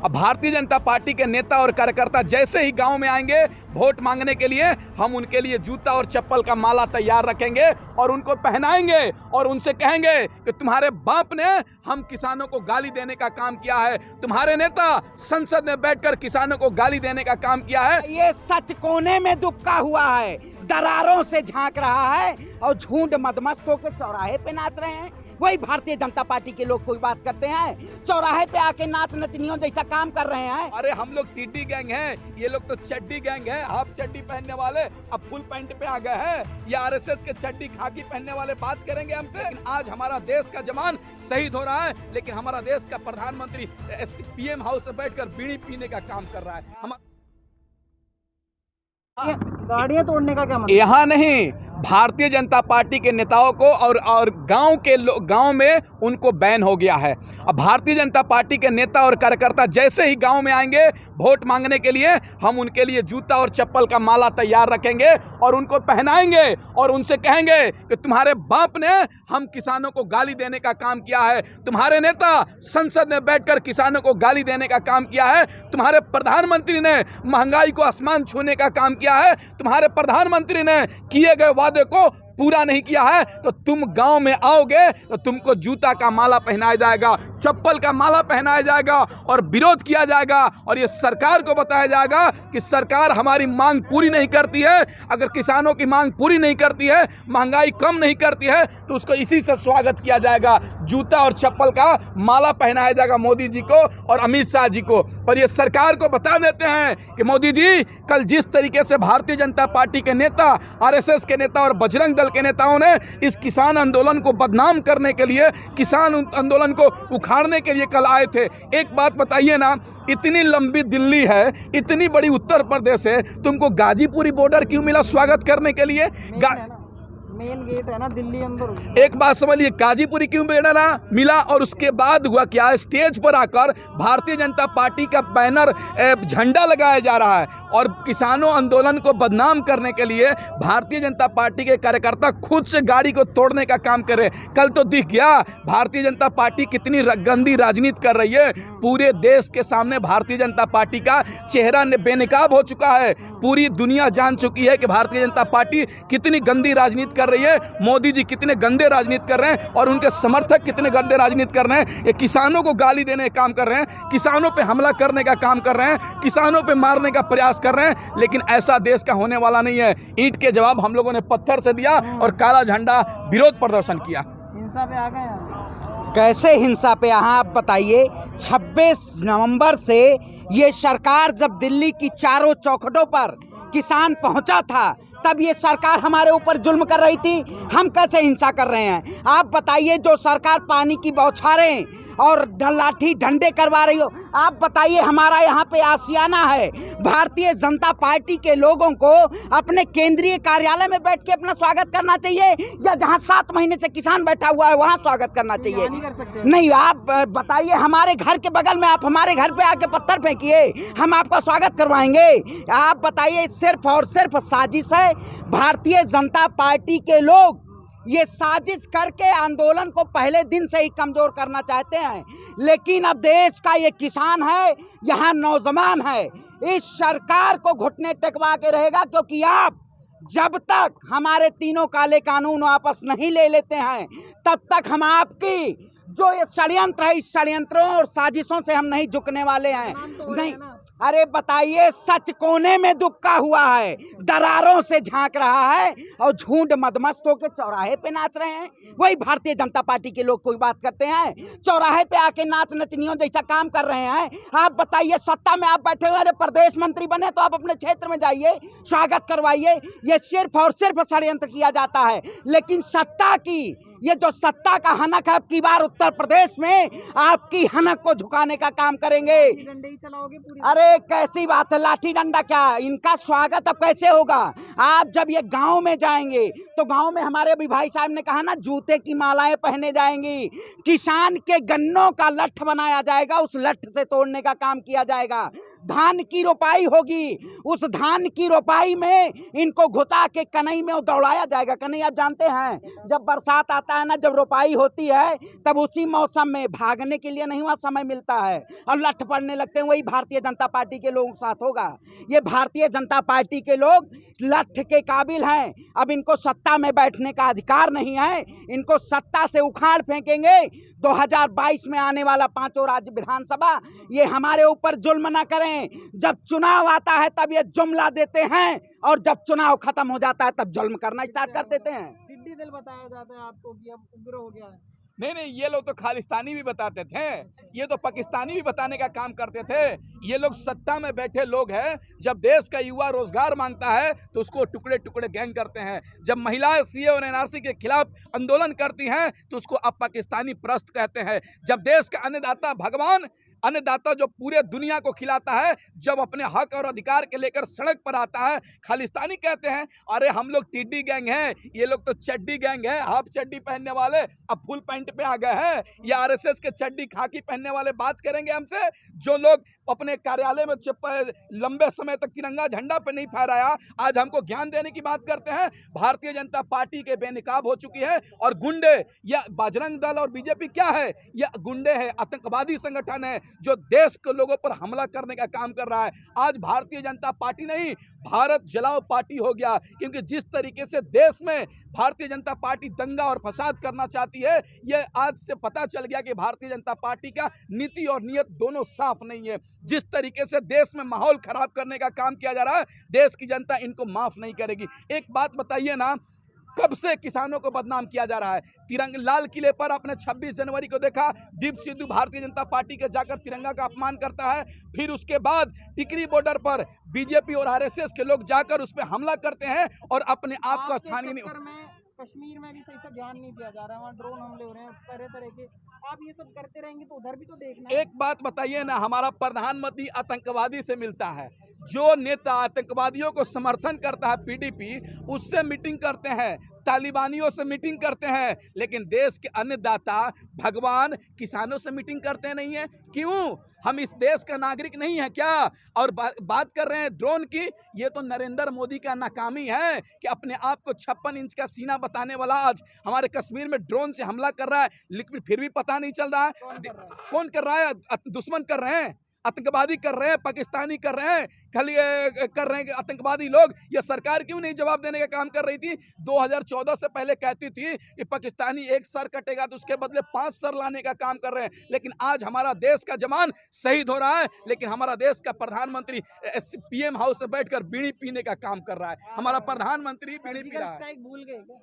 अब भारतीय जनता पार्टी के नेता और कार्यकर्ता जैसे ही गांव में आएंगे वोट मांगने के लिए, हम उनके लिए जूता और चप्पल का माला तैयार रखेंगे और उनको पहनाएंगे और उनसे कहेंगे कि तुम्हारे बाप ने हम किसानों को गाली देने का काम किया है, तुम्हारे नेता संसद में बैठकर किसानों को गाली देने का काम किया है। ये सच कोने में दुबका हुआ है, दरारों से झांक रहा है और झुंड मदमस्त होकर चौराहे पे नाच रहे हैं। वही भारतीय जनता पार्टी के लोग कोई बात करते हैं, चौराहे पे आके नाच नचनियों जैसा काम कर रहे हैं। अरे हम लोग टीटी गैंग हैं, ये लोग तो चड्डी गैंग है, हाफ चड्डी पहनने वाले अब फुल पैंट पे आ गए हैं। ये आरएसएस के चड्डी खाकी पहनने वाले बात करेंगे हमसे। आज हमारा देश का जवान शहीद हो रहा है, लेकिन हमारा देश का प्रधानमंत्री पीएम हाउस में बैठकर बीड़ी पीने का काम कर रहा है। गाड़ियां तोड़ने का क्या मतलब? यहाँ नहीं, भारतीय जनता पार्टी के नेताओं को और गांव में उनको बैन हो गया है। अब भारतीय जनता पार्टी के नेता और कार्यकर्ता जैसे ही गांव में आएंगे वोट मांगने के लिए, हम उनके लिए जूता और चप्पल का माला तैयार रखेंगे और उनको पहनाएंगे और उनसे कहेंगे कि तुम्हारे बाप ने हम किसानों को गाली देने का काम किया है, तुम्हारे नेता संसद में बैठकर किसानों को गाली देने का काम किया है, तुम्हारे प्रधानमंत्री ने महंगाई को आसमान छूने का काम किया है, तुम्हारे प्रधानमंत्री ने किए गए वादे को पूरा नहीं किया है। तो तुम गांव में आओगे तो तुमको जूता का माला पहनाया जाएगा, चप्पल का माला पहनाया जाएगा और विरोध किया जाएगा और ये सरकार को बताया जाएगा कि सरकार हमारी मांग पूरी नहीं करती है। अगर किसानों की मांग पूरी नहीं करती है, महंगाई कम नहीं करती है, तो उसको इसी से स्वागत किया जाएगा, जूता और चप्पल का माला पहनाया जाएगा मोदी जी को और अमित शाह जी को। और ये सरकार को बता देते हैं कि मोदी जी, कल जिस तरीके से भारतीय जनता पार्टी के नेता, आरएसएस के नेता और बजरंग दल के नेताओं ने इस किसान आंदोलन को बदनाम करने के लिए, किसान आंदोलन को उखाड़ने के लिए कल आए थे। एक बात बताइए ना, इतनी लंबी दिल्ली है, इतनी बड़ी उत्तर प्रदेश है, तुमको गाजीपुरी बॉर्डर क्यों मिला स्वागत करने के लिए? मेन गेट है ना दिल्ली अंदर। एक बात समझिए, गाजीपुरी क्यों मिला और उसके बाद हुआ क्या? स्टेज पर आकर भारतीय जनता पार्टी का बैनर, झंडा लगाया जा रहा है और किसानों आंदोलन को बदनाम करने के लिए भारतीय जनता पार्टी के कार्यकर्ता खुद से गाड़ी को तोड़ने का काम कर रहे हैं। कल तो दिख गया भारतीय जनता पार्टी कितनी गंदी राजनीति कर रही है। पूरे देश के सामने भारतीय जनता पार्टी का चेहरा बेनकाब हो चुका है। पूरी दुनिया जान चुकी है कि भारतीय जनता पार्टी कितनी गंदी राजनीति कर रही है, मोदी जी कितने गंदे राजनीति कर रहे हैं और उनके समर्थक कितने गंदे राजनीति कर रहे हैं। ये किसानों को गाली देने का काम कर रहे हैं, किसानों पे हमला करने का काम कर रहे हैं, किसानों पे मारने का प्रयास कर रहे हैं। लेकिन ऐसा देश का होने वाला नहीं है। ईंट के जवाब हम लोगों ने पत्थर से दिया और काला झंडा विरोध प्रदर्शन किया। हिंसा पे आ गए। कैसे हिंसा पे? आप बताइए। 26 नवंबर से ये सरकार जब दिल्ली की चारों चौखटों पर किसान पहुंचा था, तब ये सरकार हमारे ऊपर जुल्म कर रही थी। हम कैसे हिंसा कर रहे हैं? आप बताइए। जो सरकार पानी की बौछारें और लाठी डंडे करवा रही हो, आप बताइए। हमारा यहाँ पे आशियाना है। भारतीय जनता पार्टी के लोगों को अपने केंद्रीय कार्यालय में बैठ के अपना स्वागत करना चाहिए या जहाँ 7 महीने से किसान बैठा हुआ है वहाँ स्वागत करना चाहिए? नहीं कर सकते। नहीं, आप बताइए। हमारे घर के बगल में आप हमारे घर पे आके पत्थर फेंकिए, हम आपका स्वागत करवाएंगे? आप बताइए। सिर्फ और सिर्फ साजिश है। भारतीय जनता पार्टी के लोग ये साजिश करके आंदोलन को पहले दिन से ही कमजोर करना चाहते हैं। लेकिन अब देश का ये किसान है, यहाँ नौजवान है, इस सरकार को घुटने टेकवा के रहेगा। क्योंकि आप जब तक हमारे तीनों काले कानून वापस नहीं ले लेते हैं, तब तक हम आपकी जो ये षड्यंत्र है, इस षड्यंत्रों और साजिशों से हम नहीं झुकने वाले हैं। नहीं, अरे बताइए। सच कोने में दुबका हुआ है, दरारों से झांक रहा है और झुंड मदमस्त होकर चौराहे पे नाच रहे हैं। वही भारतीय जनता पार्टी के लोग कोई बात करते हैं, चौराहे पे आके नाच नचनियों जैसा काम कर रहे हैं। आप बताइए। सत्ता में आप बैठे हुए, अरे प्रदेश मंत्री बने तो आप अपने क्षेत्र में जाइए, स्वागत करवाइए। ये सिर्फ और सिर्फ षड्यंत्र किया जाता है। लेकिन सत्ता की ये जो सत्ता का हनक है, अब की बार उत्तर प्रदेश में आपकी हनक को झुकाने का काम करेंगे। डंडे ही चलाओगे पूरी? अरे कैसी बात है, लाठी डंडा क्या? इनका स्वागत अब कैसे होगा? आप जब ये गांव में जाएंगे तो गांव में हमारे अभी भाई साहब ने कहा ना, जूते की मालाएं पहने जाएंगी, किसान के गन्नों का लठ बनाया जाएगा, उस लठ से तोड़ने का काम किया जाएगा। धान की रोपाई होगी, उस धान की रोपाई में इनको घुसा के कनई में दौड़ाया जाएगा। कनई आप जानते हैं, जब बरसात आता है ना, जब रोपाई होती है, तब उसी मौसम में भागने के लिए नहीं वहाँ समय मिलता है और लठ पड़ने लगते हैं। वही भारतीय जनता पार्टी के लोगों के साथ होगा। ये भारतीय जनता पार्टी के लोग लठ के काबिल हैं। अब इनको सत्ता में बैठने का अधिकार नहीं है, इनको सत्ता से उखाड़ फेंकेंगे। 2022 में आने वाला 5 राज्य विधानसभा, ये हमारे ऊपर जुल्म ना करें। जब चुनाव आता है तब ये जुमला देते हैं, और जब चुनाव खत्म हो जाता है तब जुल्म करना स्टार्ट कर देते हैं। टिड्डी दल बताया जाता है आपको कि अब उग्र हो गया है। नहीं, ये लोग तो खालिस्तानी भी बताते थे, ये तो पाकिस्तानी भी बताने का काम करते थे। ये लोग सत्ता में बैठे लोग हैं। जब देश का युवा रोजगार मांगता है तो उसको टुकड़े टुकड़े गैंग करते हैं। जब महिलाएं सीए और एनआरसी के खिलाफ आंदोलन करती हैं तो उसको अब पाकिस्तानी प्रस्त कहते हैं। जब देश का अन्नदाता भगवान, अन्नदाता जो पूरे दुनिया को खिलाता है, जब अपने हक और अधिकार के लेकर सड़क पर आता है, खालिस्तानी कहते हैं। अरे हम लोग टिड्डी गैंग हैं, ये लोग तो चड्डी गैंग है। हाफ चड्डी पहनने वाले अब फुल पैंट पे आ गए हैं। ये आरएसएस के चड्डी खाकी पहनने वाले बात करेंगे हमसे, जो लोग अपने कार्यालय में लंबे समय तक तिरंगा झंडा पे नहीं फहराया, आज हमको ज्ञान देने की बात करते हैं। भारतीय जनता पार्टी के बेनकाब हो चुकी है। और गुंडे, या बजरंग दल और बीजेपी क्या है? यह गुंडे है, आतंकवादी संगठन है जो देश के लोगों पर हमला करने का काम कर रहा है। आज भारतीय जनता पार्टी नहीं, भारत जलाओ पार्टी हो गया। क्योंकि जिस तरीके से देश में भारतीय जनता पार्टी दंगा और फसाद करना चाहती है, यह आज से पता चल गया कि भारतीय जनता पार्टी का नीति और नियत दोनों साफ नहीं है। जिस तरीके से देश में माहौल खराब करने का काम किया जा रहा है, देश की जनता इनको माफ नहीं करेगी। एक बात बताइए ना, कब से किसानों को बदनाम किया जा रहा है? तिरंगा लाल किले पर आपने 26 जनवरी को देखा, दीप सिद्धू भारतीय जनता पार्टी के जाकर तिरंगा का अपमान करता है। फिर उसके बाद टिकरी बॉर्डर पर बीजेपी और आरएसएस के लोग जाकर उस पर हमला करते हैं और अपने आप को स्थानीय कश्मीर में भी सही से ध्यान नहीं दिया जा रहा है, वहाँ ड्रोन हमले हो रहे हैं तरह तरह के। आप ये सब करते रहेंगे तो उधर भी तो देखना है। एक बात बताइए ना, हमारा प्रधानमंत्री आतंकवादी से मिलता है, जो नेता आतंकवादियों को समर्थन करता है पीडीपी, उससे मीटिंग करते हैं, तालिबानियों से मीटिंग करते हैं, लेकिन देश के अन्नदाता भगवान किसानों से मीटिंग करते नहीं है। क्यों? हम इस देश का नागरिक नहीं है क्या? और बात कर रहे हैं ड्रोन की, ये तो नरेंद्र मोदी का नाकामी है कि अपने आप को 56 इंच का सीना बताने वाला आज हमारे कश्मीर में ड्रोन से हमला कर रहा है, लेकिन फिर भी पता नहीं चल रहा है कौन कर रहा है। दुश्मन कर रहे हैं, आतंकवादी कर रहे हैं, पाकिस्तानी कर रहे हैं, खाली कर रहे हैं आतंकवादी लोग। ये सरकार क्यों नहीं जवाब देने का काम कर रही थी? 2014 से पहले कहती थी कि पाकिस्तानी एक सर कटेगा तो उसके बदले 5 सर लाने का काम कर रहे हैं, लेकिन आज हमारा देश का जवान शहीद हो रहा है, लेकिन हमारा देश का प्रधानमंत्री पीएम हाउस में बैठकर बीड़ी पीने का काम कर रहा है। हमारा प्रधानमंत्री बीड़ी पी रहा है। भूल गए क्या?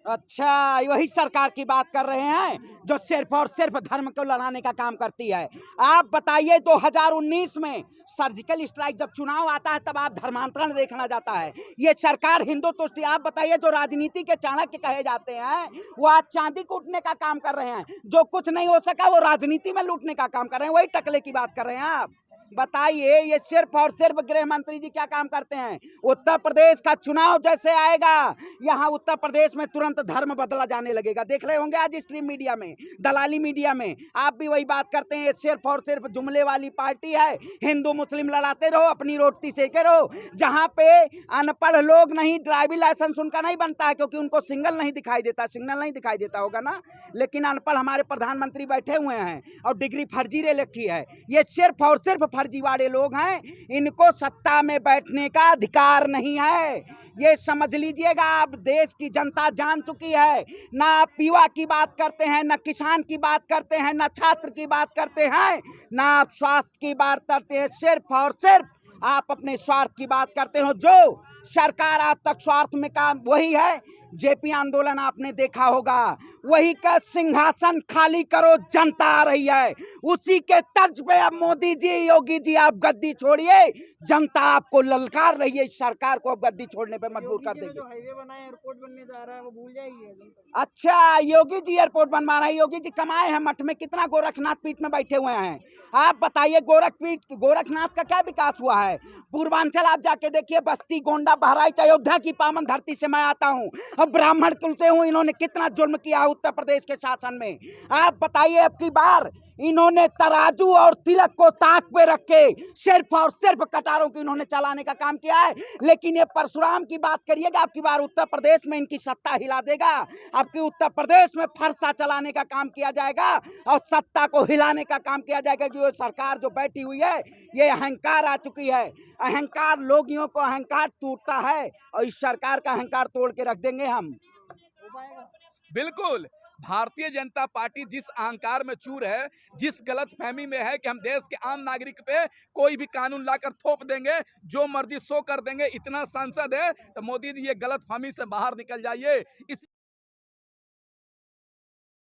अच्छा, वही सरकार की बात कर रहे हैं जो सिर्फ और सिर्फ धर्म को लड़ाने का काम करती है। आप बताइए, 2019 में सर्जिकल स्ट्राइक, जब चुनाव आता है तब आप धर्मांतरण देखना जाता है। ये सरकार हिंदुत्व, आप बताइए, जो राजनीति के चाणक्य कहे जाते हैं वो आज चांदी कूटने का काम कर रहे हैं। जो कुछ नहीं हो सका वो राजनीति में लूटने का काम कर रहे हैं। वही टकले की बात कर रहे हैं आप। बताइए, ये सिर्फ और सिर्फ गृह मंत्री जी क्या काम करते हैं? उत्तर प्रदेश का चुनाव जैसे आएगा, यहाँ उत्तर प्रदेश में तुरंत धर्म बदला जाने लगेगा। देख रहे होंगे आज स्ट्रीम मीडिया में, दलाली मीडिया में आप भी वही बात करते हैं। ये सिर्फ और सिर्फ जुमले वाली पार्टी है। हिंदू मुस्लिम लड़ाते रहो, अपनी रोटी सेके रहो। जहाँ पे अनपढ़ लोग नहीं, ड्राइविंग लाइसेंस उनका नहीं बनता है क्योंकि उनको सिग्नल नहीं दिखाई देता, सिग्नल नहीं दिखाई देता होगा ना, लेकिन अनपढ़ हमारे प्रधानमंत्री बैठे हुए हैं और डिग्री फर्जी ले रखी है। ये सिर्फ और सिर्फ फर्जीवाड़े लोग हैं, इनको सत्ता में बैठने का अधिकार नहीं है। ये समझ लीजिएगा। आप देश की जनता जान चुकी है, ना आप युवा की बात करते हैं, ना किसान की बात करते हैं, ना छात्र की बात करते हैं, ना आप स्वास्थ्य की बात करते हैं। सिर्फ और सिर्फ आप अपने स्वार्थ की बात करते हो। जो सरकार आज तक स्वार्थ में काम, वही है जेपी आंदोलन, आपने देखा होगा। वही का सिंहासन खाली करो, जनता आ रही है, उसी के तर्ज पे अब मोदी जी, योगी जी, आप गद्दी छोड़िए, जनता आपको ललकार रही है। इस सरकार को अब गद्दी छोड़ने पे मजबूर कर देगी। जो हाईवे बना है, एयरपोर्ट बनने जा रहा है, वो भूल जाएगी। अच्छा, योगी जी एयरपोर्ट बनवा रहे हैं। योगी जी कमाए हैं मठ में, कितना गोरखनाथ पीठ में बैठे हुए हैं। आप बताइए, गोरखनाथ का क्या विकास हुआ है? पूर्वांचल आप जाके देखिए, बस्ती, गोंडा, बहराइच, अयोध्या की पावन धरती से मैं आता हूँ, अब ब्राह्मण कुल से हूँ। इन्होंने कितना जुल्म किया उत्तर प्रदेश के शासन में। आप बताइए, अब की बार इन्होंने तराजू और तिलक को ताक पे रख के सिर्फ और सिर्फ कटारों को इन्होंने चलाने का काम किया है। लेकिन ये परशुराम की बात करिएगा, आपकी बार उत्तर प्रदेश में इनकी सत्ता हिला देगा। आपके उत्तर प्रदेश में फरसा चलाने का काम किया जाएगा और सत्ता को हिलाने का काम किया जाएगा कि ये सरकार जो बैठी हुई है ये अहंकार आ चुकी है। अहंकार, लोगियों को अहंकार टूटता है और इस सरकार का अहंकार तोड़ के रख देंगे हम। हो पाएगा? बिल्कुल। भारतीय जनता पार्टी जिस अहंकार में चूर है, जिस गलतफहमी में है कि हम देश के आम नागरिक पे कोई भी कानून लाकर थोप देंगे, जो मर्जी सो कर देंगे, इतना सांसद है, तो मोदी जी ये गलतफहमी से बाहर निकल जाइए। इस